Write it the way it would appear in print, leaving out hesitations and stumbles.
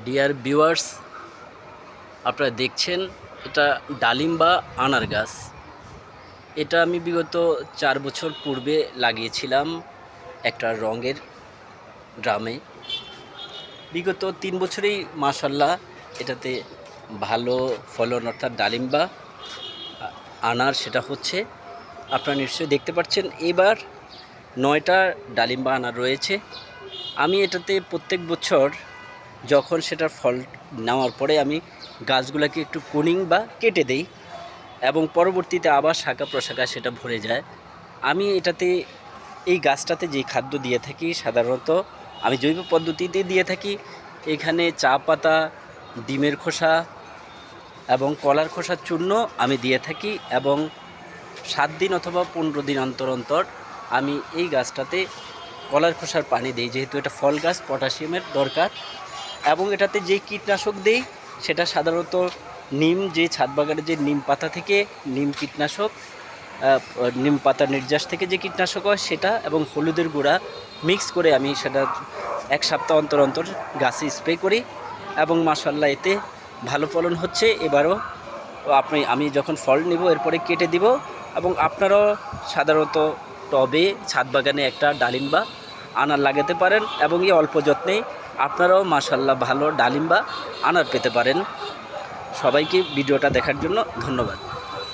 Dear viewers, আপনারা দেখছেন এটা ডালিম বা আনার গাছ। এটা আমি বিগত 4 বছর পূর্বে লাগিয়েছিলাম একটা রঙের ড্রামে। বিগত 3 বছরেই মাশাল্লাহ এটাতে ভালো ফলন, অর্থাৎ ডালিম বা আনার সেটা হচ্ছে। আপনারা নিশ্চয়ই দেখতে পাচ্ছেন এবার 9টা ডালিম বা আনার রয়েছে। আমি এটাতে প্রত্যেক বছর যখন সেটার ফল নেওয়ার পরে আমি গাছগুলোকে একটু কুনিং বা কেটে দেই এবং পরবর্তীতে আবার শাখা প্রশাখায় সেটা ভরে যায়। আমি এটাতে এই গাছটাতে যেই খাদ্য দিয়ে থাকি সাধারণত আমি জৈব পদ্ধতিতে দিয়ে থাকি। এখানে চা পাতা, ডিমের খোসা এবং কলার খোসার চূর্ণ আমি দিয়ে থাকি এবং 7 দিন অথবা 15 দিন অন্তর অন্তর আমি এই গাছটাতে কলার খোসার পানি দিই, যেহেতু এটা ফল গাছ, পটাশিয়ামের দরকার। এবং এটাতে যে কীটনাশক দেই সেটা সাধারণত নিম, যে ছাদ বাগানের যে নিম পাতা থেকে নিম কীটনাশক, নিম পাতার নির্যাস থেকে যে কীটনাশক হয় সেটা এবং হলুদের গুঁড়া মিক্স করে আমি সেটা 1 সপ্তাহ অন্তর অন্তর গাছে স্প্রে করি এবং মাশাল্লাহ এতে ভালো ফলন হচ্ছে। এবারও আমি যখন ফল নেব এরপরে কেটে দিব এবং আপনারাও সাধারণত টবে ছাদ বাগানে একটা ডালিম বা আনার লাগাতে পারেন এবং এই অল্প যত্নে আপনারাও মাশাল্লাহ ভালো ডালিম বা আনার পেতে পারেন। সবাইকে ভিডিওটা দেখার জন্য ধন্যবাদ।